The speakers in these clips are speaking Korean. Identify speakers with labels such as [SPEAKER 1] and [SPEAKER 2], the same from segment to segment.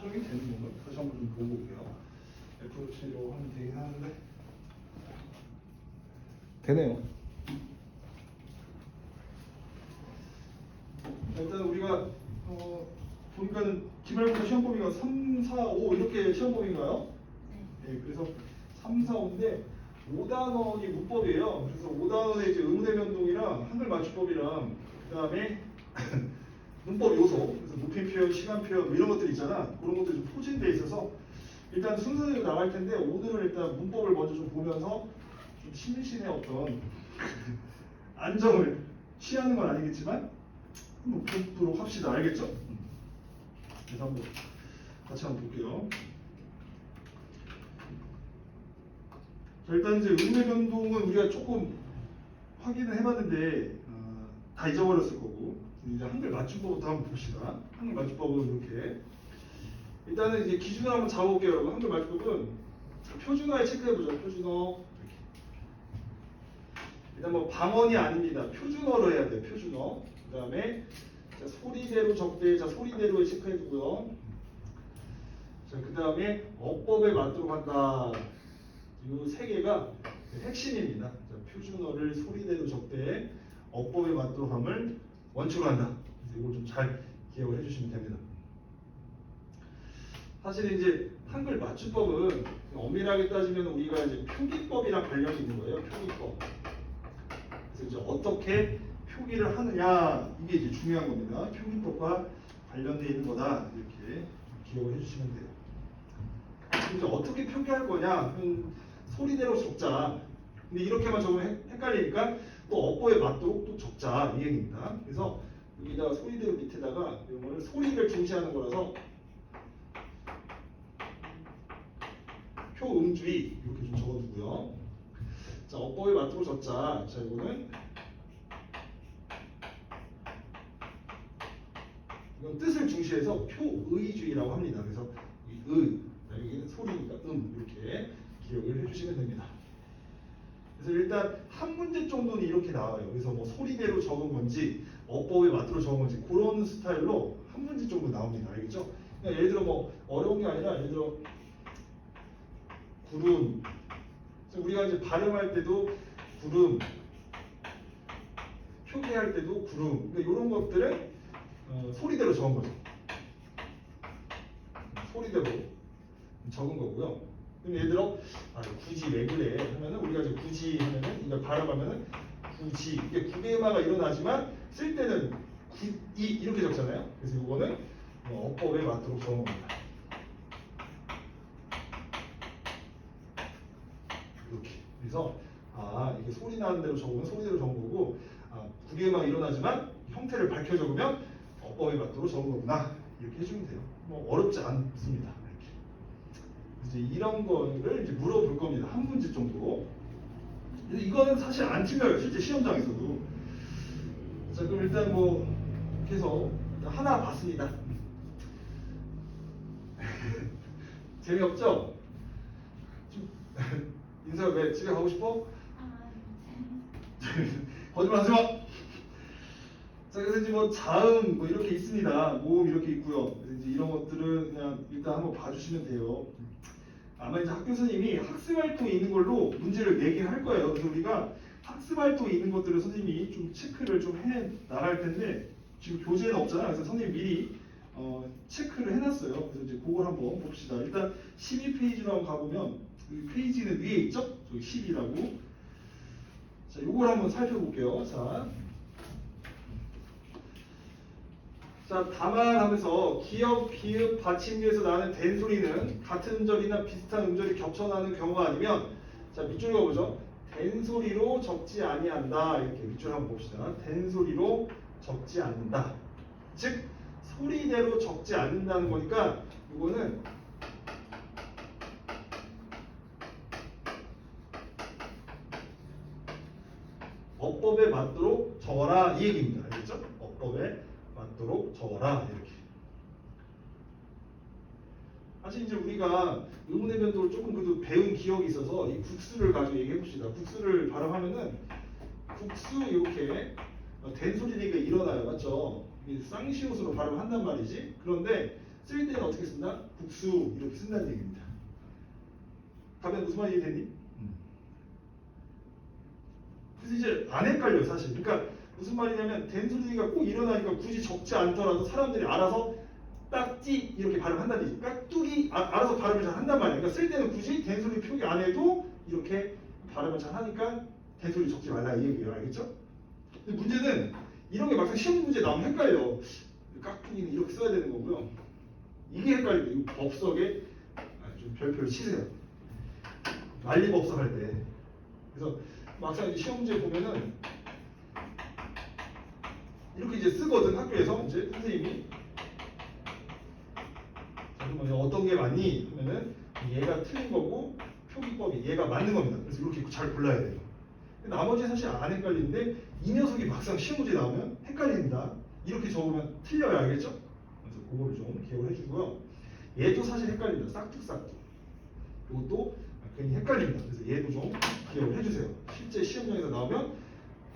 [SPEAKER 1] 촬영이 되는 건가요? 다시 한번 좀 보고 올게요. F7로 하면 되긴 하는데 되네요. 일단 우리가 보니까는 기말고사 시험 범위가 3, 4, 5 이렇게 시험 범위인가요? 네. 그래서 3, 4, 5인데 5단원이 문법이에요. 그래서 5단원에 이제 의문의 변동이랑 한글 맞춤법이랑 그다음에 문법 요소, 그래서 높임 표현, 시간 표현 뭐 이런 것들 있잖아. 그런 것들이 좀 포진돼 있어서 일단 순서대로 나갈 텐데 오늘은 일단 문법을 먼저 좀 보면서 좀 심신의 어떤 안정을 취하는 건 아니겠지만 한번 보도록 합시다. 알겠죠? 그래서 한번 같이 한번 볼게요. 자, 일단 이제 의문의 변동은 우리가 조금 확인을 해봤는데 다 잊어버렸을 거고 이제 한글 맞춤법부터 한번 봅시다. 한글 맞춤법은 이렇게 일단은 이제 기준을 한번 잡아볼게요. 여러분 한글 맞춤법은 표준어에 체크해보죠. 표준어 이렇게. 일단 뭐 방언이 아닙니다. 표준어로 해야 돼요. 표준어. 그 다음에 소리대로 적대, 소리대로에 체크해주고요. 자, 그 다음에 어법에 맞도록 한다. 이 세 개가 핵심입니다. 자, 표준어를 소리대로 적대, 어법에 맞도록 함을 원칙으로 한다. 그래서 이걸 좀 잘 기억을 해주시면 됩니다. 사실 이제 한글 맞춤법은 엄밀하게 따지면 우리가 이제 표기법이랑 관련이 있는 거예요. 표기법. 그래서 이제 어떻게 표기를 하느냐 이게 이제 중요한 겁니다. 표기법과 관련되어 있는 거다 이렇게 기억을 해주시면 돼요. 이제 어떻게 표기할 거냐? 소리대로 적자. 근데 이렇게만 적으면 헷갈리니까 또 어법에 맞도록 또 적자 이 얘기입니다. 그래서 여기다가 소리대로 밑에다가 이거는 소리를 중시하는 거라서 표음주의 이렇게 좀 적어두고요. 자, 어법에 맞도록 적자. 자, 이거는 이건 뜻을 중시해서 표의주의라고 합니다. 그래서 이 의, 여기는 소리니까 이렇게 기억을 해주시면 됩니다. 그래서 일단 한 문제 정도는 이렇게 나와요. 그래서 뭐 소리대로 적은 건지 어법에 맞도록 적은 건지 그런 스타일로 한 문제 정도 나옵니다. 알겠죠? 그러니까 예를 들어 뭐 어려운 게 아니라 예를 들어 구름. 우리가 이제 발음할 때도 구름, 표기할 때도 구름. 그러니까 이런 것들은 소리대로 적은 거죠. 소리대로 적은 거고요. 그럼 예를 들어 굳이 왜 그래 하면은 우리가 이제 굳이 하면은 이걸 발음하면은 굳이 이게 구개음화가 일어나지만 쓸 때는 이렇게 적잖아요. 그래서 이거는 어법에 맞도록 적은 겁니다. 이렇게. 그래서 이게 소리 나는 대로 적으면 소리대로 적은 거고 구개음화가 일어나지만 형태를 밝혀 적으면 어법에 맞도록 적은 거구나 이렇게 해주면 돼요. 뭐 어렵지 않습니다. 이제 이런 거를 이제 물어볼 겁니다. 한 문제 정도. 근데 이거는 사실 안 틀려요. 실제 시험장에서도. 자, 그럼 일단 뭐 이렇게 해서 하나 봤습니다. 재미없죠? 인사 왜 집에 가고 싶어? 거짓말 하지 마. 자, 그래서 이제 뭐 자음 뭐 이렇게 있습니다. 모음 이렇게 있고요. 그래서 이제 이런 것들은 그냥 일단 한번 봐주시면 돼요. 아마 이제 학교 선생님이 학습 활동이 있는 걸로 문제를 내게 할 거예요. 그래서 우리가 학습 활동이 있는 것들을 선생님이 좀 체크를 좀 해 나갈 텐데 지금 교재는 없잖아. 그래서 선생님 미리 체크를 해놨어요. 그래서 이제 그걸 한번 봅시다. 일단 12페이지로 한번 가보면 이 페이지는 위에 있죠? 저기 10이라고. 자, 요걸 한번 살펴볼게요. 자, 다만 하면서 기역, 비읍, 받침기에서 나는 된소리는 같은 음절이나 비슷한 음절이 겹쳐 나는 경우가 아니면 자, 밑줄 그어보죠. 된소리로 적지 아니한다. 이렇게 밑줄 한번 봅시다. 된소리로 적지 않는다. 즉 소리대로 적지 않는다는 거니까 이거는 어법에 맞도록 적어라 이 얘기입니다. 알겠죠? 어법에 맞도록 적어라 이렇게. 사실 이제 우리가 의문의 변동을 조금 그래도 배운 기억이 있어서 이 국수를 가지고 얘기해 봅시다. 국수를 발음하면은 국수 이렇게 된 소리가 일어나요, 맞죠? 쌍시옷으로 발음한단 말이지. 그런데 쓸 때는 어떻게 쓴다? 국수 이렇게 쓴다는 얘기입니다. 답변 무슨 말이 되니? 그래서 이제 안 헷갈려 사실. 그러니까 무슨 말이냐면 된소리가 꼭 일어나니까 굳이 적지 않더라도 사람들이 알아서 딱지 이렇게 발음한다는 얘기죠. 깍두기 알아서 발음을 잘 한단 말이에요. 그러니까 쓸 때는 굳이 된소리 표기 안 해도 이렇게 발음을 잘 하니까 된소리 적지 말라 이 얘기예요. 알겠죠? 근데 문제는 이런 게 막상 시험 문제 나오면 헷갈려. 깍두기는 이렇게 써야 되는 거고요. 이게 헷갈려요. 이 법석에 좀 별표를 치세요. 만리법석 할 때. 그래서 막상 이제 시험 문제 보면은 이렇게 이제 쓰거든. 학교에서 이제 선생님이 자, 그러면 어떤 게 맞니? 하면은 얘가 틀린 거고 표기법이 얘가 맞는 겁니다. 그래서 이렇게 잘 골라야 돼요. 나머지 사실 안 헷갈리는데 이 녀석이 막상 시험 문제 나오면 헷갈립니다. 이렇게 적으면 틀려요. 알겠죠? 그래서 그거를 좀 기억을 해주고요. 얘도 사실 헷갈립니다. 싹둑싹둑. 이것도 괜히 헷갈립니다. 그래서 얘도 좀 기억을 해주세요. 실제 시험장에서 나오면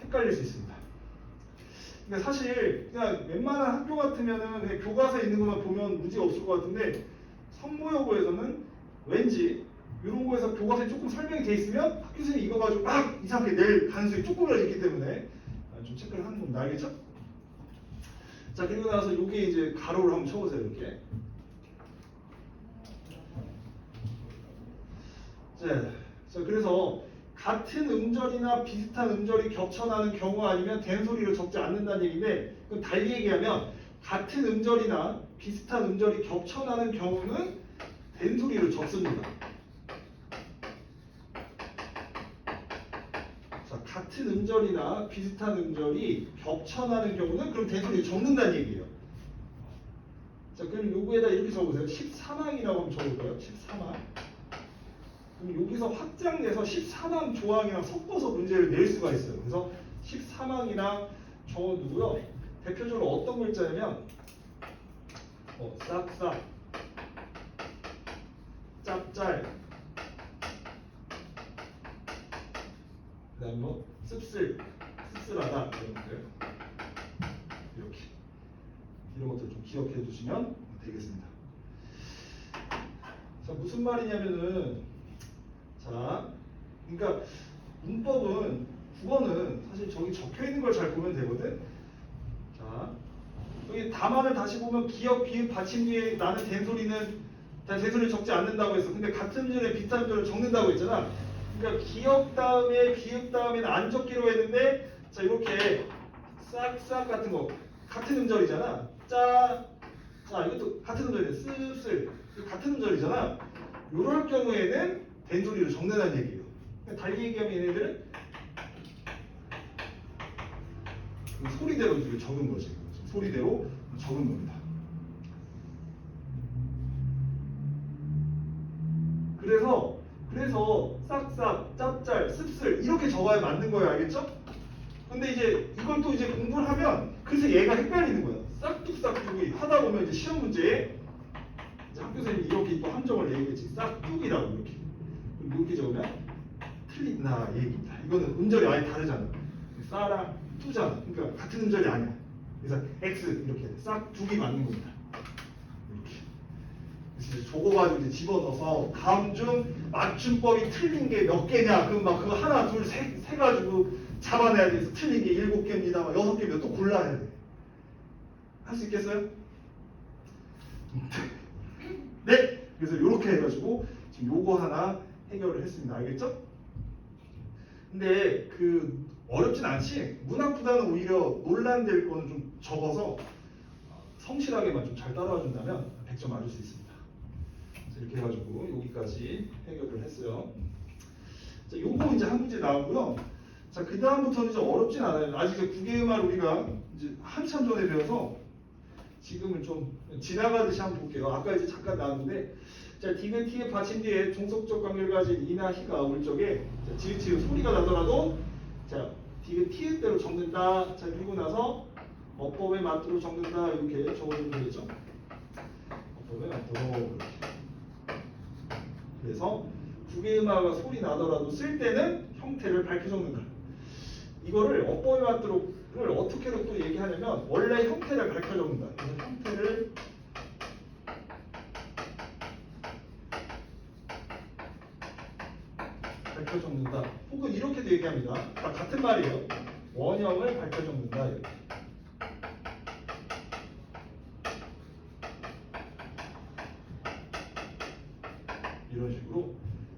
[SPEAKER 1] 헷갈릴 수 있습니다. 근데 사실 그냥 웬만한 학교 같으면은 그냥 교과서에 있는 것만 보면 문제가 없을 것 같은데 선모여고에서는 왠지 이런 거에서 교과서에 조금 설명이 돼 있으면 학교 선생님이 이거 가지고 막 이상하게 낼 가능성이 조금이라도 있기 때문에 좀 체크를 하는 겁니다. 알겠죠? 자, 그리고 나서 요게 이제 가로를 한번 쳐보세요. 이렇게. 자, 그래서 같은 음절이나 비슷한 음절이 겹쳐나는 경우 아니면 된소리를 적지 않는다는 얘기인데 그럼 달리 얘기하면 같은 음절이나 비슷한 음절이 겹쳐나는 경우는 된소리를 적습니다. 자, 같은 음절이나 비슷한 음절이 겹쳐나는 경우는 그럼 된소리를 적는다는 얘기예요. 자, 그럼 요거에다 이렇게 적어보세요. 13항이라고 한번 적어볼까요? 13항. 그럼 여기서 확장돼서 13항 조항이랑 섞어서 문제를 낼 수가 있어요. 그래서 13항이랑 적어두고요. 대표적으로 어떤 글자냐면 싹싹, 짭짤, 그 다음에 뭐 씁쓸, 씁쓸하다 이런 것들 이렇게 이런 것들 좀 기억해 두시면 되겠습니다. 자, 무슨 말이냐면은 자, 그러니까 문법은 국어는 사실 저기 적혀 있는 걸 잘 보면 되거든. 자, 여기 답안을 다시 보면 기역, 비읍, 받침 뒤에 나는 된소리를 적지 않는다고 했어. 근데 같은 음절에 비슷한 음절을 적는다고 했잖아. 그러니까 기역 다음에 비읍 다음에는 안 적기로 했는데 자, 이렇게 싹싹 같은 거 같은 음절이잖아. 자, 이것도 같은 음절이야. 씁쓸 같은 음절이잖아. 이럴 경우에는 된소리를 적는다는 얘기예요. 달리 얘기하면 얘네들은 소리대로 이렇게 적은 거지. 소리대로 적은 겁니다. 그래서 싹싹, 짭짤, 씁쓸 이렇게 적어야 맞는 거예요. 알겠죠? 근데 이제 이걸 또 이제 공부를 하면 그래서 얘가 헷갈리는 거야. 싹둑싹둑이 하다 보면 이제 시험 문제에 이제 학교 선생님이 이렇게 또 함정을 내겠지. 싹둑이라고 이렇게. 이렇게 적으면 틀린다 얘기입니다. 이거는 음절이 아예 다르잖아. 싸랑 뚜잖아. 그러니까 같은 음절이 아니야. 그래서 X 이렇게 싹둑이 맞는 겁니다. 이렇게. 그래서 적어가지고 이제 집어넣어서 다음 중 맞춤법이 틀린 게 몇 개냐? 그럼 막 그거 하나, 둘, 세 가지고 잡아내야 돼서 틀린 게 7개입니다. 막 6개면 또 골라야 돼. 할 수 있겠어요? 네. 그래서 이렇게 해가지고 지금 요거 하나 해결을 했습니다. 알겠죠? 근데 어렵진 않지. 문학보다는 오히려 논란될 거는 좀 적어서 성실하게만 좀 잘 따라와 준다면 100점 맞을 수 있습니다. 그래서 이렇게 해가지고 여기까지 해결을 했어요. 자, 요거 이제 한 문제 나오고요. 자, 그 다음부터는 이제 어렵진 않아요. 아직 9개말 우리가 이제 한참 전에 배워서 지금은 좀 지나가듯이 한번 볼게요. 아까 이제 잠깐 나왔는데, 자, 디귿 받침 뒤에 종속적 관계를 가진 이나 희가 올 적에 지읒 소리가 나더라도 자, 디귿대로 적는다. 자, 그리고 나서 어법에 맞도록 적는다. 이렇게 적어주면 되겠죠? 어법에 맞도록 이렇게. 그래서 두 개의 음화가 소리 나더라도 쓸 때는 형태를 밝혀 적는다. 이거를 어법에 맞도록을 어떻게도 또 얘기하냐면 원래 형태를 밝혀 적는다. 그래서 형태를 밝혀 적는다. 혹은 이렇게도 얘기합니다. 다 같은 말이에요. 원형을 밝혀 적는다. 이렇게. 이런 식으로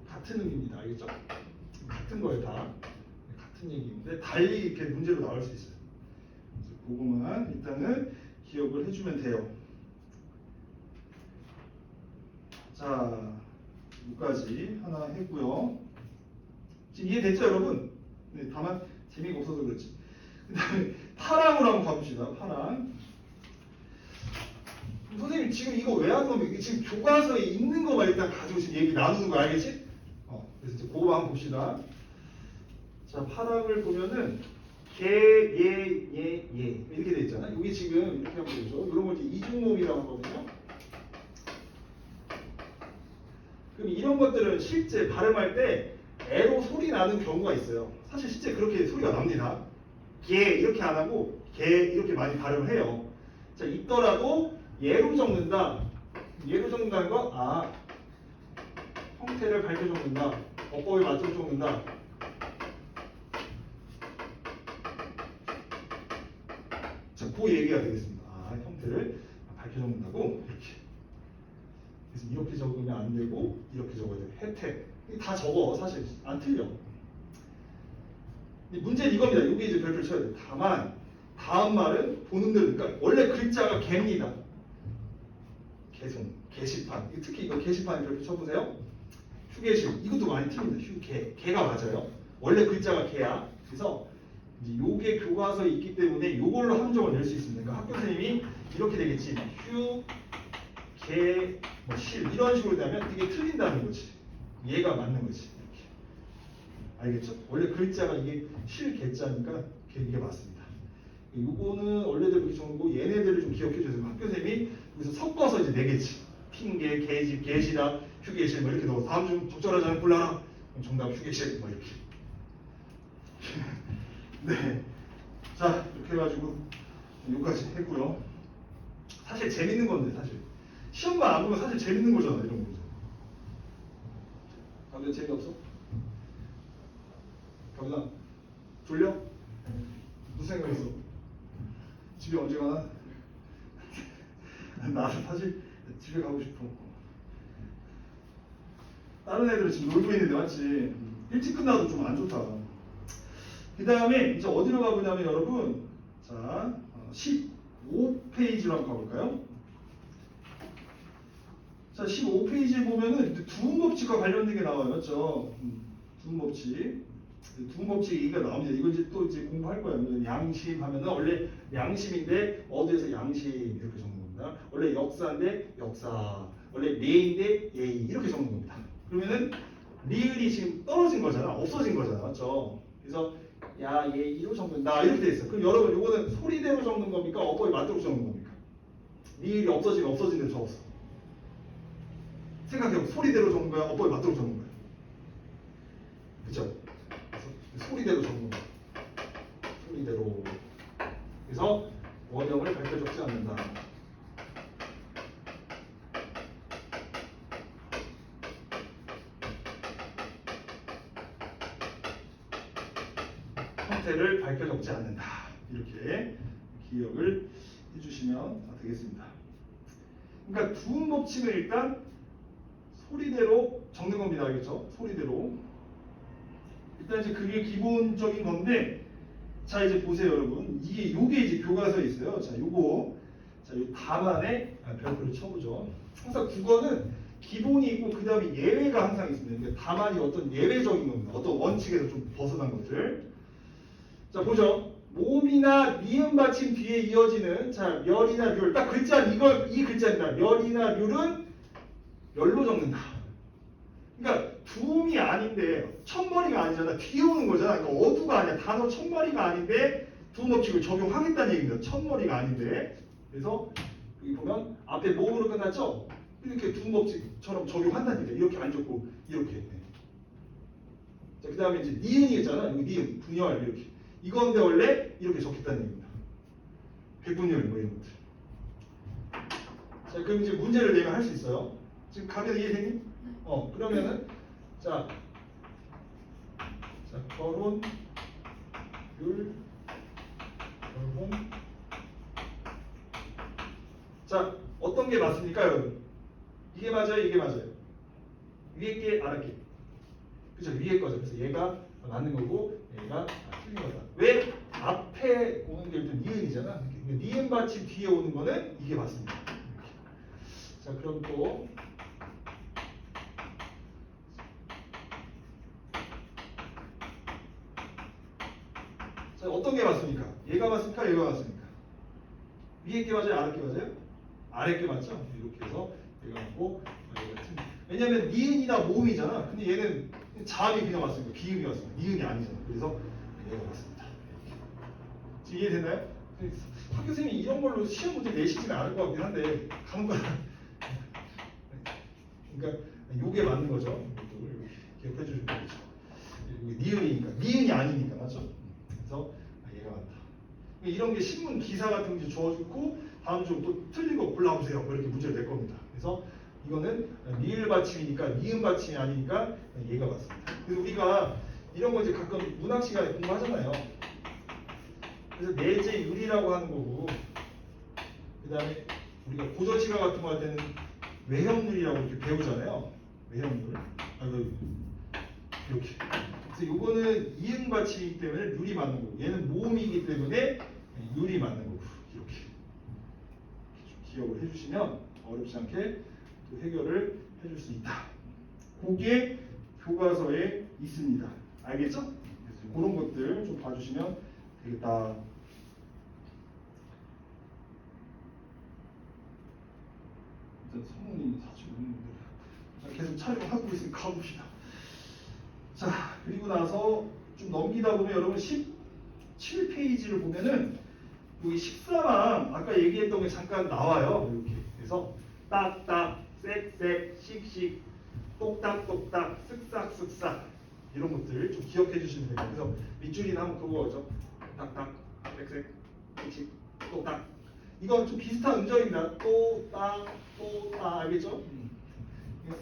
[SPEAKER 1] 같은 의미입니다. 알겠죠? 같은 거예요, 다. 같은 얘기인데 달리 이렇게 문제로 나올 수 있어요. 그래서 그거만 일단은 기억을 해주면 돼요. 자, 여기까지 하나 했고요. 지금 이해됐죠, 여러분? 네, 다만 재미가 없어서 그렇지. 그 다음에 파랑으로 한번 가봅시다. 파랑. 선생님 지금 이거 왜 하는 겁니까? 지금 교과서에 있는 거만 일단 가지고 지금 얘기 나누는 거 알겠지? 그래서 이제 그거 한번 봅시다. 자, 파랑을 보면은 개, 예 이렇게 돼 있잖아. 이게 지금 이렇게 하면 되죠. 이런 걸 이제 이중모음이라고 하거든요. 그럼 이런 것들은 실제 발음할 때 애로 소리 나는 경우가 있어요. 사실 실제 그렇게 소리가 납니다. 개 이렇게 안 하고 개 이렇게 많이 발음을 해요. 자, 있더라도 예로 적는다. 예로 적는다는 거, 형태를 밝혀 적는다. 어법에 맞춰 적는다. 자, 그 얘기가 되겠습니다. 형태를 밝혀 적는다고 이렇게. 그래서 이렇게 적으면 안 되고 이렇게 적어야 돼. 혜택. 다 적어. 사실 안 틀려. 문제는 이겁니다. 여기 이제 별표를 쳐야 돼. 다만 다음 말은 보는 대로 그러니까 원래 글자가 개입니다. 개송, 게시판. 특히 이거 게시판에 별표 쳐보세요. 휴게실. 이것도 많이 틀립니다. 휴게. 개가 맞아요. 원래 글자가 개야. 그래서 이제 요게 교과서에 있기 때문에 요걸로 함정을 낼 수 있습니다. 그러니까 학교 선생님이 이렇게 되겠지. 휴, 개, 뭐 실 이런 식으로 되면 이게 틀린다는 거지. 얘가 맞는 거지. 이렇게. 알겠죠? 원래 글자가 이게 실 개자니까 이게 맞습니다. 요거는 원래대로 이렇게 적고 얘네들을 좀 기억해 주세요. 학교 선생님이 여기서 섞어서 이제 내겠지. 핑계, 개집, 개시다, 휴게실 뭐 이렇게 넣어. 다음 중 적절하지 않은 골라라. 그럼 정답 휴게실 뭐 이렇게. 네. 자, 이렇게 해가지고 여기까지 했고요. 사실 재밌는 건데 사실 시험만 안 보면 사실 재밌는 거잖아 이런 문제. 가면 재미없어? 가면 졸려? 무슨 생각했어? 집에 언제 가나? 나는 사실 집에 가고 싶어. 다른 애들은 지금 놀고 있는데 맞지? 일찍 끝나도 좀 안 좋다. 그 다음에 이제 어디로 가보냐면 여러분, 자 15페이지로 한번 가볼까요? 자 15페이지에 보면은 두음법칙과 관련된 게 나와요, 맞죠? 두음법칙. 두음법칙 얘기가 나옵니다. 이거 이제 또 이제 공부할 거예요. 양심 하면은 원래 양심인데 어디에서 양심 이렇게 적는 겁니다. 원래 역사인데 역사, 원래 예인데 예의 이렇게 적는 겁니다. 그러면은 리을이 지금 떨어진 거잖아, 없어진 거잖아, 맞죠? 그래서 야, 예의로 적는다 이렇게 돼 있어. 그럼 여러분 이거는 소리대로 적는 겁니까? 어법에 맞도록 적는 겁니까? 리을이 없어지면 없어진 대로 적었어. 생각해요. 소리대로 적는 거야, 어법에 맞도록 적는 거야. 그쵸? 소리대로 적는 거야. 소리대로. 그래서 원형을 밝혀 적지 않는다. 형태를 밝혀 적지 않는다. 이렇게 기억을 해주시면 되겠습니다. 그러니까 두음 법칙은 일단 소리대로 적는 겁니다. 알겠죠? 소리대로. 일단 이제 그게 기본적인 건데, 자 이제 보세요, 여러분. 요게 이제 교과서에 있어요. 자, 요거. 자, 요 답안에 별표를 쳐보죠. 항상 국어는 기본이 있고 그 다음에 예외가 항상 있습니다. 그러니까 답안이 어떤 예외적인 겁니다. 어떤 원칙에서 좀 벗어난 것들. 자, 보죠. 모음이나 미음 받침 뒤에 이어지는 자 멸이나 률. 딱 글자 이 글자입니다. 멸이나 률은 멸로 적는다. 그러니까 두음이 아닌데 첫머리가 아니잖아. 뒤에 오는 거잖아. 그러니까 어두가 아니야. 단어 첫머리가 아닌데 두음법칙을 적용하겠다는 얘기입니다. 첫머리가 아닌데. 그래서 여기 보면 앞에 모음으로 끝났죠? 이렇게 두음법칙처럼 적용한다는 얘기야. 이렇게 안 적고 이렇게. 자, 그 다음에 이제 니은이 있잖아. 여기 니은, 분열 이렇게. 이건데 원래 이렇게 적겠다는 얘기입니다. 백분열 뭐 이런 것들. 자, 그럼 이제 문제를 내면 할 수 있어요. 지금 가면 이해되니? 그러면은 자 자, 결혼, 율, 결혼. 자, 어떤 게 맞습니까, 여러분? 이게 맞아요, 이게 맞아요? 위에 게, 아래 게. 그죠? 위에 거죠. 그래서 얘가 맞는 거고, 얘가 틀린 거다. 왜? 앞에 오는 게 일단 니은이잖아. 그러니까 니은 받침 뒤에 오는 거는 이게 맞습니다. 자, 그럼 또 자, 어떤 게 맞습니까? 얘가 맞습니까? 얘가 맞습니까? 위에 게 맞아요? 아래 게 맞아요? 아래 게 맞죠? 이렇게 해서 얘가 맞고 얘가 틀린. 왜냐면 니은이나 모음이잖아. 근데 얘는 자음이 그냥 왔습니다. 비음이 왔습니다. 니은이 아니잖아. 그래서 얘가 맞습니다. 지금 이해되나요? 학교 선생님이 이런 걸로 시험 문제 내시지는 않을 것 같긴 한데 간혹 그러니까 요게 맞는 거죠. 이것도 기억해 주시면 되겠죠. 니은이니까 니은이 아니니까 맞죠? 그래서 얘가 맞다. 이런 게 신문 기사 같은 게 주어주고 다음 주 또 틀린 거 골라보세요. 뭐 이렇게 문제를 낼 겁니다. 그래서 이거는 니을 받침이니까 니은 받침이 아니니까 얘가 맞습니다. 그래서 우리가 이런 거 이제 가끔 문학 시간에 공부하잖아요. 그래서 내재율이라고 하는 거고, 그 다음에 우리가 고전시가 같은 거 할 때는 외형률이라고 이렇게 배우잖아요. 외형률. 이렇게. 그래서 요거는 이응 받침이기 때문에 율이 맞는 거고, 얘는 모음이기 때문에 율이 맞는 거고, 이렇게 좀 기억을 해주시면 어렵지 않게 또 해결을 해줄 수 있다. 그게 교과서에 있습니다. 알겠죠? 그래서 그런 것들 좀 봐주시면 되겠다. 일단 성우님이 사실 오는데 계속 촬영하고 있으니까 가봅시다. 자, 그리고 나서 좀 넘기다 보면 여러분 17페이지를 보면은 여기 13항 아까 얘기했던 게 잠깐 나와요. 이렇게. 그래서 딱딱, 쌕쌕, 씩씩, 똑딱똑딱, 쓱싹쓱싹 이런 것들 좀 기억해 주시면 돼요. 그래서 밑줄이는 한번 그거죠. 딱딱, 쌕쌕, 씩씩, 똑딱. 이건 좀 비슷한 음절입니다. 또딱, 또딱 알겠죠?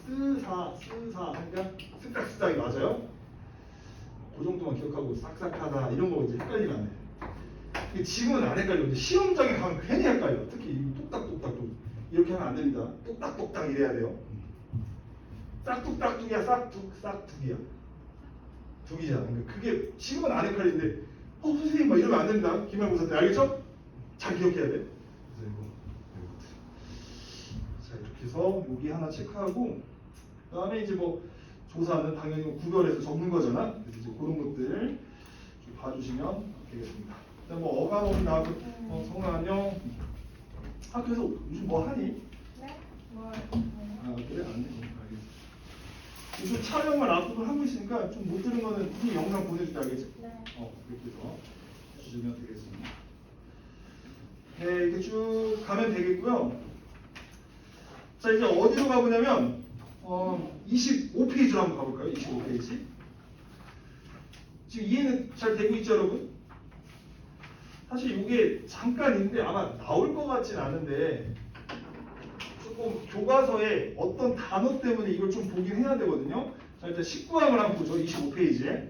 [SPEAKER 1] 쓰사, 쓰사 하니까 쓱싹쓱싹이 맞아요. 그 정도만 기억하고 싹싹하다 이런 거 이제 헷갈리면 안 돼요. 지금은 안 헷갈려. 시험장에 가면 괜히 헷갈려. 특히 똑딱똑딱 이렇게 하면 안 됩니다. 똑딱똑딱 이래야 돼요. 싹둑딱둑이야, 싹둑이야. 둑이잖아. 그러니까 그게 지금은 안 헷갈리는데 선생님 막 이러면 안 됩니다. 기말고사 때 알겠죠? 잘 기억해야 돼. 그래서 자, 이렇게 해서 여기 하나 체크하고 그다음에 이제 뭐 조사는 당연히 구별해서 적는 거잖아. 그래서 이제 그런 것들 좀 봐주시면 되겠습니다. 일단 뭐 어감어휘 나왔고 성아 안녕. 학교에서 요즘 뭐 하니?
[SPEAKER 2] 네? 뭘?
[SPEAKER 1] 아 그래? 안 돼? 알겠어. 요즘 촬영을 앞으로 하고 있으니까 좀 못 들은 거는 이 영상 보내줄게 알겠지?
[SPEAKER 2] 네.
[SPEAKER 1] 그렇게 해서 주시면 되겠습니다. 네, 이렇게 쭉 가면 되겠고요. 자, 이제 어디로 가보냐면 25페이지로 한번 가볼까요? 25페이지. 지금 이해는 잘 되고 있죠, 여러분? 사실 이게 잠깐 있는데 아마 나올 것 같진 않은데 조금 교과서에 어떤 단어 때문에 이걸 좀 보긴 해야 되거든요. 자, 일단 19항을 한번 보죠. 25페이지에.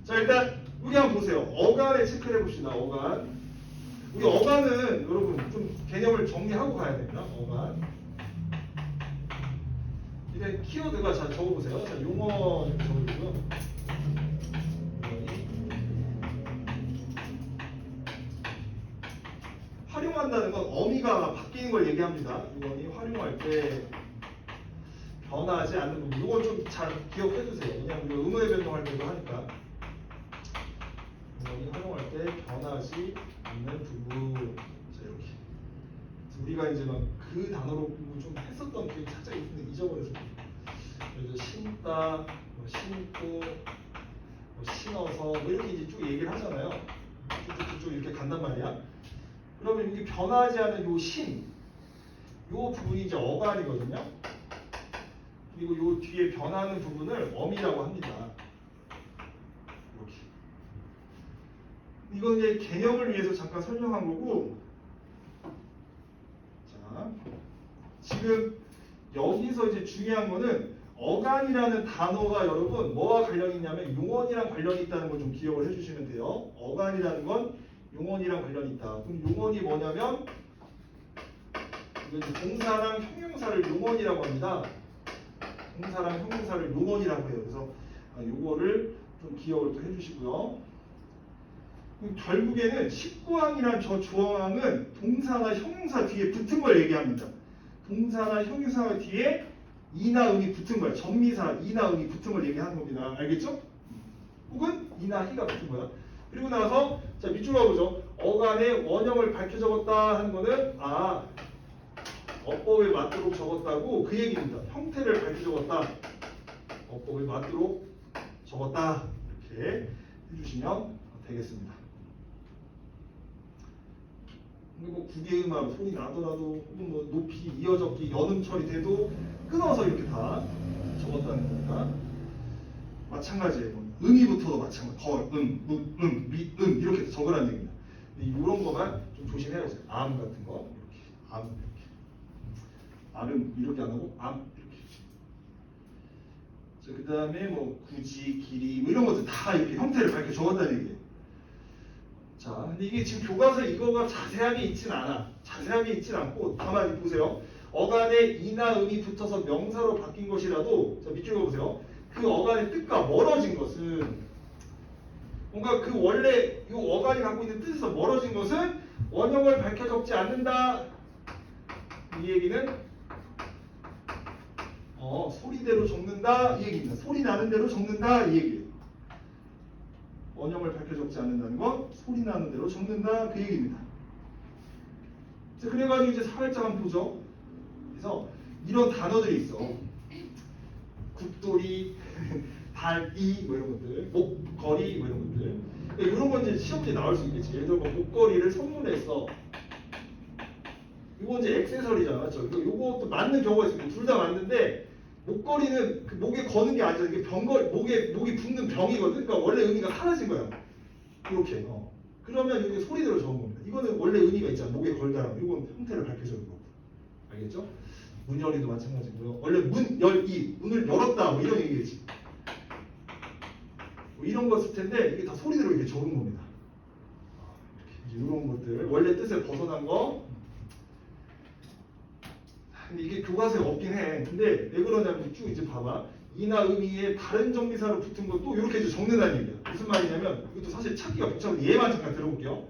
[SPEAKER 1] 자, 일단 여기 한번 보세요. 어간에 체크를 해봅시다. 어간. 우리 어간은 여러분 좀 개념을 정리하고 가야 됩니다. 어간. 일단 키워드가 잘 적어보세요. 자, 용어 이렇게 적어주고요. 활용한다는 건 어미가 바뀌는 걸 얘기합니다. 용어이 활용할 때 변하지 않는 부분. 이건 좀 잘 기억해 주세요. 왜냐하면 우리가 의문의 변동할 때도 하니까. 용어이 활용할 때 변하지 않는 부분. 자, 이렇게. 우리가 이제 막 그 단어로 공부 좀 했었던 기억이 살짝 있는데 잊어버려서. 그래서 신다, 뭐 신고, 뭐 신어서 뭐 이렇게 이제 쭉 얘기를 하잖아요. 쭉쭉쭉 이렇게 간단 말이야. 그러면 여기 변하지 않은 요 신, 요 부분이 이제 어간이거든요. 그리고 요 뒤에 변하는 부분을 어미라고 합니다. 이렇게. 이건 이제 개념을 위해서 잠깐 설명한 거고. 자, 지금 여기서 이제 중요한 거는 어간이라는 단어가 여러분 뭐와 관련이 있냐면 용언이랑 관련이 있다는 걸 좀 기억을 해주시면 돼요. 어간이라는 건 용언이랑 관련이 있다. 그럼 용언이 뭐냐면 이제 동사랑 형용사를 용언이라고 합니다. 동사랑 형용사를 용언이라고 해요. 그래서 요거를 좀 기억을 또 해주시고요. 결국에는 19항이란 저 조항은 동사나 형용사 뒤에 붙은 걸 얘기합니다. 동사나 형용사 뒤에 이나 음이 붙은 거야. 전미사 이나 음이 붙은 걸 얘기하는 겁니다. 알겠죠? 혹은 이나 희가 붙은 거야. 그리고 나서 자 밑줄로 가보죠. 어간의 원형을 밝혀 적었다 하는 거는 어법에 맞도록 적었다고 그 얘기입니다. 형태를 밝혀 적었다. 어법에 맞도록 적었다. 이렇게 해주시면 되겠습니다. 뭐 구개음하고 소리 나더라도 혹은 뭐 높이 이어적기 연음 처리돼도 끊어서 이렇게 다 적었다는 거니까 마찬가지예요. 음이 붙어도 마찬가지. 걸, 미, 이렇게 적으라는 얘기입니다. 이런 거만 좀 조심해야 돼요. 암 같은 거 이렇게 암 이렇게 암은 이렇게 안 하고 암 이렇게. 자, 그 다음에 뭐 굳이 길이 뭐 이런 것들 다 이렇게 형태를 밝혀 적었다는 얘기예요. 자, 근데 이게 지금 교과서에 이거가 자세하게 있진 않아. 자세하게 있진 않고 가만히 보세요. 어간에 이나 음이 붙어서 명사로 바뀐 것이라도 자 밑줄 보세요. 그 어간의 뜻과 멀어진 것은 뭔가 그 원래 이 어간이 갖고 있는 뜻에서 멀어진 것은 원형을 밝혀 적지 않는다. 이 얘기는 소리대로 적는다 이 얘기입니다. 소리 나는 대로 적는다 이 얘기예요. 원형을 밝혀 적지 않는다는 건 소리 나는 대로 적는다 그 얘기입니다. 자, 그래가지고 이제 살짝 한번 보죠. 그래서 이런 단어들이 있어. 국돌이, 달이 뭐 이런 것들, 목걸이 뭐 이런 것들. 그러니까 이런 건 이제 시험지에 나올 수 있겠지. 예를 들어 뭐 목걸이를 선물했어. 이거 이제 액세서리잖아, 맞죠? 이것도 맞는 경우가 있습니다. 둘 다 맞는데 목걸이는 그 목에 거는 게 아니라 이게 목이 붙는 병이거든. 그러니까 원래 의미가 사라진 거야. 이렇게. 그러면 이게 소리대로 적은 겁니다. 이거는 원래 의미가 있잖아. 목에 걸다라고. 이건 형태를 밝혀주는 거고. 알겠죠? 문열이도 마찬가지고요. 원래 문열이 문을 열었다 뭐 이런 얘기겠지. 뭐 이런 거였을 텐데 이게 다 소리대로 이렇게 적은 겁니다. 이렇게 이런 것들 원래 뜻에 벗어난 거. 근데 이게 교과서에 없긴 해. 근데 왜 그러냐면 쭉 이제 봐봐. 이나 음이에 다른 정비사로 붙은 것도 이렇게 이제 적는다는 얘기야. 무슨 말이냐면 이것도 사실 찾기가 복잡한데 얘만 잠깐 들어볼게요.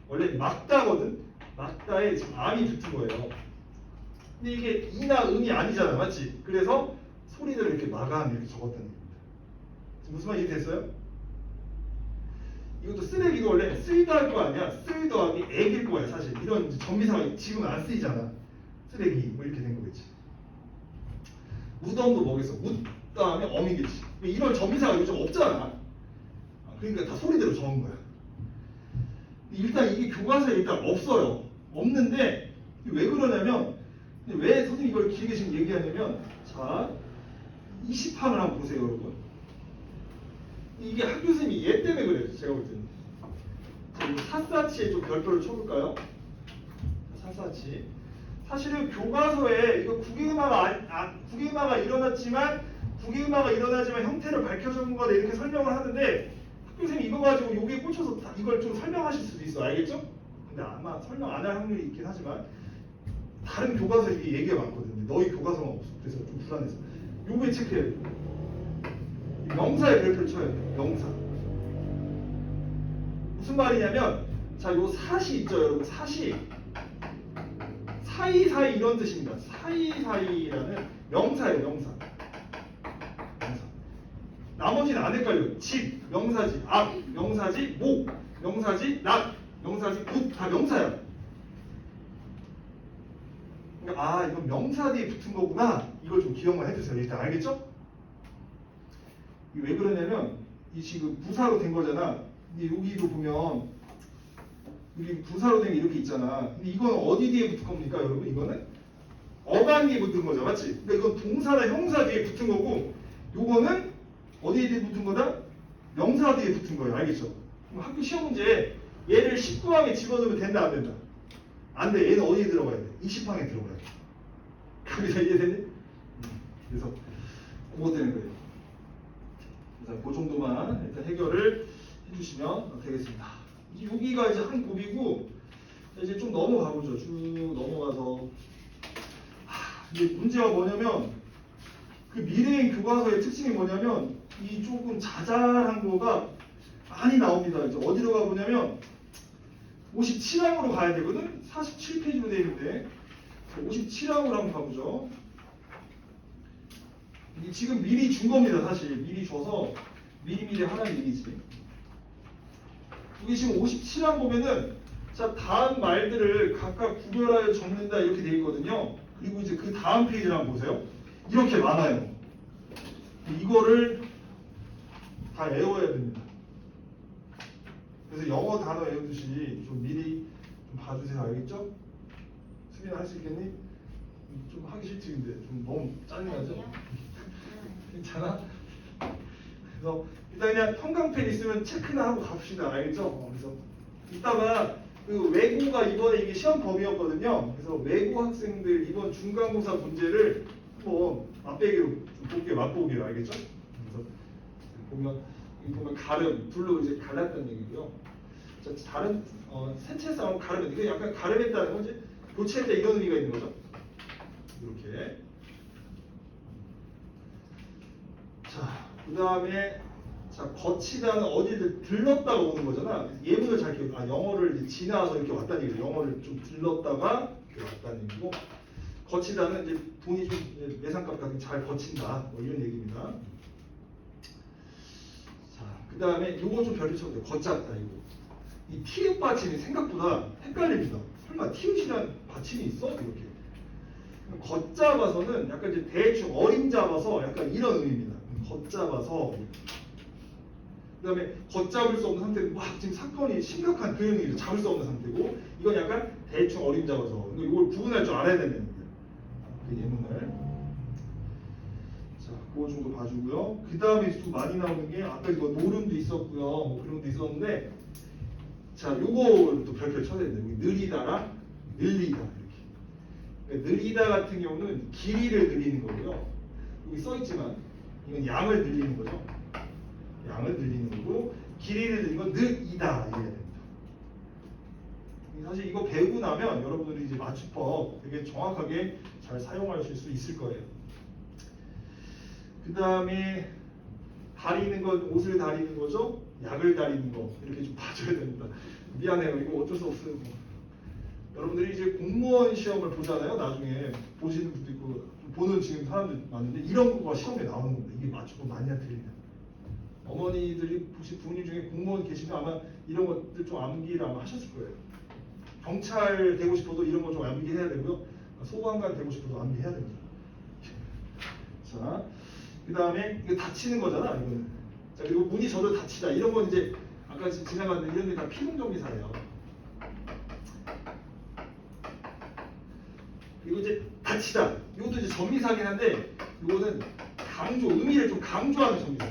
[SPEAKER 1] 원래 막다거든. 막다에 지금 암이 붙은 거예요. 근데 이게 이나 음이 아니잖아, 맞지? 그래서 소리대로 이렇게 마감 이렇게 적었다는 얘기입니다. 지금 무슨 말 이해됐어요? 이것도 쓰레기도 원래 쓰이다 할 거 아니야. 쓰이 더하기 액일 거야 사실. 이런 전미사가 지금 안 쓰이잖아. 쓰레기 뭐 이렇게 된 거겠지. 무덤도 뭐겠어? 묻 다음에 엄이겠지. 이런 전미사가 요즘 없잖아. 그러니까 다 소리대로 적은 거야. 일단 이게 교과서에 일단 없어요. 없는데 왜 그러냐면 왜 선생님이 이걸 길게 지금 얘기하냐면 자 20항을 한번 보세요 여러분. 이게 학교선생님이 얘 때문에 그래요. 제가 볼 때는. 자, 사사치에 좀 별표를 쳐볼까요? 사사치. 사실은 교과서에 이거 국외음화가 일어났지만 형태를 밝혀준 거다 이렇게 설명을 하는데 학교생이 이거 가지고 여기에 꽂혀서 이걸 좀 설명하실 수도 있어. 알겠죠? 근데 아마 설명 안 할 확률이 있긴 하지만 다른 교과서에 이게 얘기가 많거든요. 너희 교과서만 없어. 그래서 좀 불안해서 요거에 체크해야 돼. 명사에 별표를 쳐야 돼. 명사. 무슨 말이냐면 자, 요 사시 있죠, 여러분. 사시. 사이사이 이런 뜻입니다. 사이사이라는 명사예요, 명사. 나머지는 안 헷갈려요. 집, 명사지. 앞, 명사지. 목, 명사지. 낙, 명사지. 국, 다 명사야. 그러니까 이건 명사 뒤에 붙은 거구나. 이걸 좀 기억만 해주세요. 일단 알겠죠? 이게 왜 그러냐면 이 지금 부사로 된 거잖아. 근데 여기도 보면 여기 부사로 된 게 이렇게 있잖아. 근데 이건 어디 뒤에 붙은 겁니까, 여러분? 이거는 어간 뒤에 붙은 거죠, 맞지? 그러니까 이건 동사나 형사 뒤에 붙은 거고, 요거는 어디에 뒤에 붙은 거다? 명사 뒤에 붙은 거예요, 알겠죠? 그럼 학교 시험 문제 얘를 19항에 집어넣으면 된다, 안 된다? 안 돼. 얘는 어디에 들어가야 돼? 20항에 들어가야 돼. 그래서 이해되니? 그래서 그것 되는 거예요. 그래서 그 정도만 일단 해결을 해주시면 되겠습니다. 여기가 이제 한 곱이고 이제 좀 넘어가 보죠. 쭉 넘어가서 이제 문제가 뭐냐면 그 미래인 교과서의 특징이 뭐냐면 이 조금 자잘한 거가 많이 나옵니다. 이제 어디로 가보냐면 57항으로 가야 되거든. 47페이지로 되어 있는데 57항으로 한번 가보죠. 이게 지금 미리 준 겁니다. 사실 미리 줘서 미리미리 하는 얘기지. 이게 지금 57항 보면은 자 다음 말들을 각각 구별하여 적는다 이렇게 되어 있거든요. 그리고 이제 그 다음 페이지를 한번 보세요. 이렇게 많아요. 이거를 다 외워야 됩니다. 그래서 영어 단어 외우듯이 좀 미리 좀 봐주세요. 알겠죠? 수빈아 할 수 있겠니? 좀 하기 싫지 근데 좀 너무 짜증나죠? 괜찮아? 그래서 일단 그냥 형광펜 있으면 체크나 하고 갑시다. 알겠죠? 그래서 이따가 그 외고가 이번에 이게 시험 범위였거든요. 그래서 외고 학생들 이번 중간고사 문제를 한번 맛배기로 좀 볼게요. 맛보기로. 알겠죠? 그래서 보면 여기 보면 가름 둘로 이제 갈랐다는 얘기고요. 자, 다른 생체성을 가르면 이게 약간 가름했다는 거지 교체했다 이런 의미가 있는 거죠. 이렇게. 자, 그 다음에 자 거치다는 어디를 들렀다가 오는 거잖아. 예문을 잘 기억. 영어를 이제 지나서 이렇게 왔다는 얘기죠. 영어를 좀 들렀다가 이렇게 왔다는 얘기고. 거치다는 이제 돈이 좀 예상값 같은 잘 거친다. 뭐 이런 얘기입니다. 자, 그 다음에 요거 좀 별로 쳐보세요. 거짰다 이거. 이 티읕 받침이 생각보다 헷갈립니다. 설마 티읕이란 받침이 있어? 이렇게. 걷잡아서는 약간 이제 대충 어림잡아서 약간 이런 의미입니다. 걷잡아서. 그 다음에 걷잡을 수 없는 상태고 막 지금 사건이 심각한 그런 의미로 잡을 수 없는 상태고 이건 약간 대충 어림잡아서 이걸 구분할 줄 알아야 되는 거예요. 그 예문을. 자, 그거 정도 봐주고요. 그 다음에 좀 많이 나오는 게 아까 이거 노름도 있었고요. 뭐 그런 것도 있었는데 자, 요거를 또 별표 쳐야 되는데 느리다랑 늘리다 이렇게. 그러니까 느리다 같은 경우는 길이를 늘리는 거고요. 여기 써 있지만 이건 양을 늘리는 거죠. 양을 늘리는 거고 길이를 늘리는 건 느이다 이래야 됩니다. 사실 이거 배우고 나면 여러분들이 이제 맞춤법 되게 정확하게 잘 사용하실 수 있을 거예요. 그 다음에 다리는 건 옷을 다리는 거죠. 약을 다리는 거 이렇게 좀 봐줘야 됩니다. 미안해요. 이거 어쩔 수 없어요. 여러분들이 이제 공무원 시험을 보잖아요. 나중에 보시는 분도 있고 보는 지금 사람들 많은데 이런 거가 시험에 나오는 겁니다. 이게 맞춤법 많이 안 틀리면. 어머니들이 보신 부모님 중에 공무원 계시면 아마 이런 것들 좀 암기를 아마 하셨을 거예요. 경찰 되고 싶어도 이런 거 좀 암기해야 되고요. 소방관 되고 싶어도 암기해야 됩니다. 자, 그 다음에 이거 다치는 거잖아. 이거는. 자, 그리고 문이 저도 다치다. 이런 건 이제 아까 지나갔는데 이런 게 다 피동정비사예요. 그리고 이제 다치다. 이것도 이제 전미사긴 한데 이거는 강조, 의미를 좀 강조하는 전미사.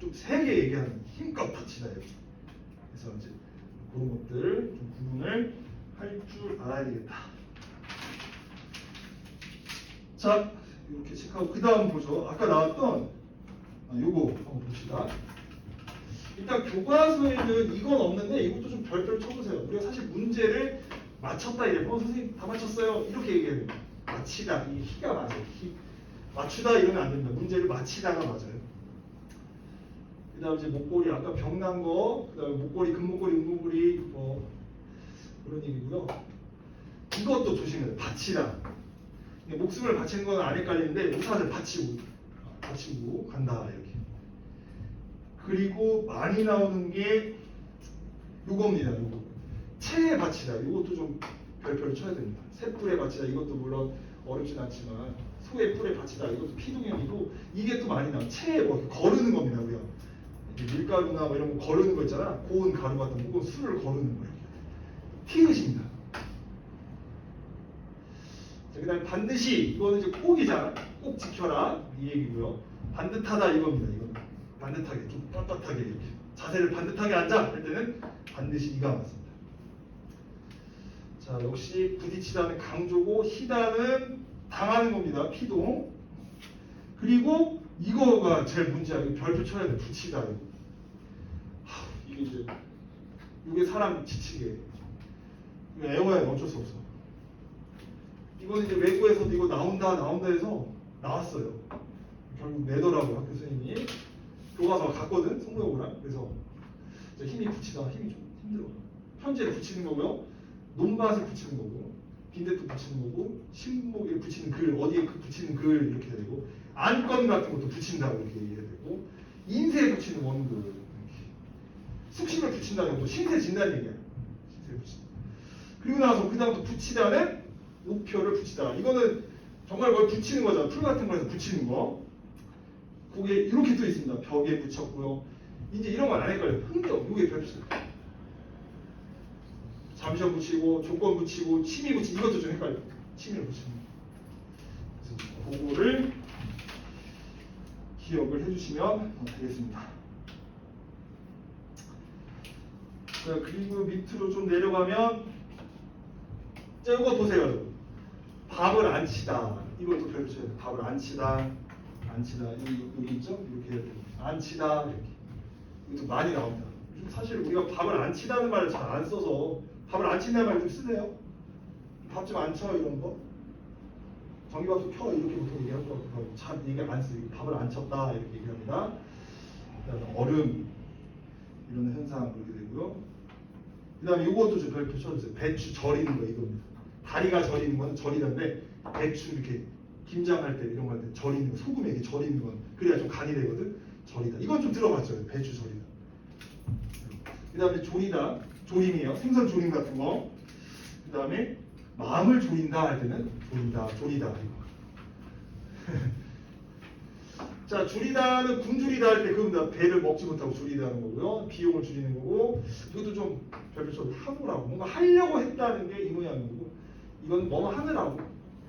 [SPEAKER 1] 좀 세게 얘기하는 힘껏 다치다 이렇게. 그래서 이제 그런 것들 좀 구분을 할 줄 알아야 되겠다. 자, 이렇게 체크하고 그 다음 보죠. 아까 나왔던 요거 한번 봅시다. 일단 교과서에는 이건 없는데 이것도 좀 별표를 쳐보세요. 우리가 사실 문제를 맞췄다 이래. 선생님 다 맞췄어요. 이렇게 얘기해야 됩니다. 맞히다. 이게 희가 맞아요. 희. 맞추다 이러면 안 됩니다. 문제를 맞히다가 맞아요. 그 다음 이제 목걸이 아까 병난 거, 그 다음에 목걸이, 금목걸이, 은목걸이 뭐 그런 얘기고요. 이것도 조심해야 돼요. 바치다. 목숨을 바치는 건 안 헷갈리는데 의사를 바치고 간다 이렇게. 그리고 많이 나오는 게 요겁니다. 요거. 체에 바치다. 이것도 좀 별표를 쳐야 됩니다. 새 뿔에 바치다. 이것도 물론 어렵진 않지만 소의 뿔에 바치다. 이것도 피동형이고 이게 또 많이 나와요. 체에 뭐 거르는 겁니다. 우리가 밀가루나 뭐 이런 거 거르는 거 있잖아. 고운 가루 같은 거 혹은 술을 거르는 거예요. 티읕입니다. 자, 그다음에 반드시 이거는 이제 꼭이잖아. 꼭 지켜라 이 얘기고요. 반듯하다 이겁니다. 이거는 반듯하게 좀 떳떳하게 이렇게 자세를 반듯하게 앉아 할 때는 반드시 이가 맞습니다. 자, 역시 부딪히다는 강조고 희다는 당하는 겁니다. 피동. 그리고 이거가 제일 문제야. 이거 별표 쳐야 돼. 붙이다 이거. 이게 이제 이게 사람 지치게 해. 이거 애워야 돼. 어쩔 수 없어. 이건 이제 외고에서도 이거 나온다 해서 나왔어요. 결국 내더라고요. 학교 선생님이. 교과서 갔거든. 성모여고랑. 그래서 힘이 붙이다 힘이 좀 힘들어. 현재를 붙이는 거고요. 논밭을 붙이는 거고. 빈대도 붙이는 거고. 신목에 붙이는 글, 어디에 붙이는 글 이렇게 되고. 안건 같은 것도 붙인다고 이렇게 얘기해야 되고. 인쇄에 붙이는 원글 이렇게. 숙심을 붙인다는 것도 신세 진다는 얘기야. 신세 붙인다. 그리고 나서 그 다음부터 붙이다는 우표를 붙이다. 이거는 정말 뭘 붙이는 거잖아. 풀 같은 거에서 붙이는 거. 그게 이렇게 또 있습니다. 벽에 붙였고요. 이제 이런 건 안 헷갈려요. 흥정, 이게 별표. 잠시만 붙이고, 조건 붙이고, 취미 붙이고, 이것도 좀 헷갈려요. 취미를 붙이는 거. 그래서 그거를 기억을 해주시면 되겠습니다. 자, 그리고 밑으로 좀 내려가면, 자, 이거 보세요. 밥을 안 치다. 이것도 별표 쳐야 돼요. 밥을 안 치다. 안 치다. 여기 있죠? 이렇게 해야 돼요. 안 치다. 이렇게. 이것도 많이 나옵니다. 요즘 사실 우리가 밥을 안 치다는 말을 잘 안 써서 밥을 안 친다는 말 좀 쓰세요. 밥 좀 안 쳐 이런 거. 전기밥솥 켜 이렇게 보통 얘기할 것 같고 잘 얘기 안 쓰고 밥을 안 쳤다 이렇게 얘기합니다. 그다음에 얼음 이런 현상 그렇게 되고요. 그다음에 이것도 좀 별표 쳐주세요. 배추 절이는 거 이겁니다. 다리가 절이는 건 절이는데 배추 이렇게 김장할 때 이런 거 할 때 절이는 거 소금에 이렇게 절이는 건 그래야 좀 간이 되거든. 절이다. 이건 좀 들어봤죠. 배추 절이다. 그다음에 조리다. 조림이에요. 생선 조림 같은 거. 그다음에 마음을 조린다 할 때는 조리다. 자, 줄이다는 굶주리다 할 때 그건 배를 먹지 못하고 줄이다는 거고요. 비용을 줄이는 거고. 이것도 좀 별표처럼 하고라고 뭔가 하려고 했다는 게 이 모양인 거고. 이건 뭐 하느라고.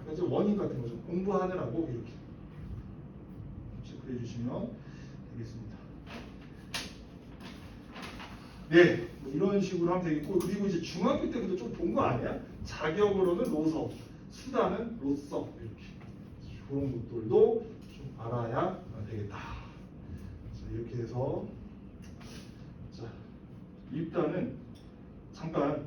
[SPEAKER 1] 약간 좀 원인 같은 거죠. 공부하느라고 이렇게 체크해 주시면 되겠습니다. 네, 뭐 이런 식으로 하면 되겠고 그리고 이제 중학교 때부터 좀 본 거 아니야? 자격으로는 로서, 수단은 로서 이렇게 그런 것들도 좀 알아야 되겠다. 자, 이렇게 해서 자 일단은 잠깐